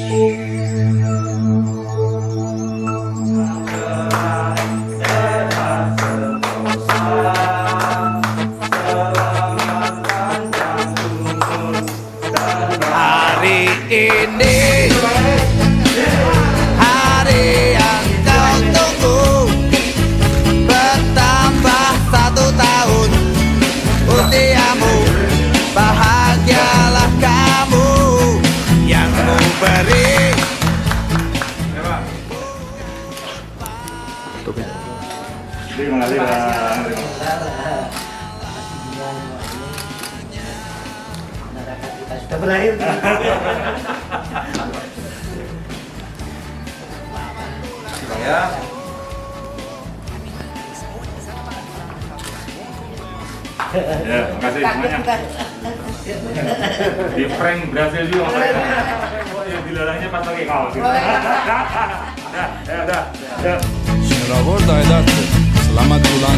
Hari ini hari yang kau tunggu, bertambah 1 tahun usiamu, bahagialah kamu yang memberi. Terima kasih Bang. Kita sudah berakhir. Ya. Ya, makasih semuanya. Di prank berhasil juga Mas. Yang dilarangnya pas pakai kaos. Dah. Şenol oradaydı artık. Selamat ulan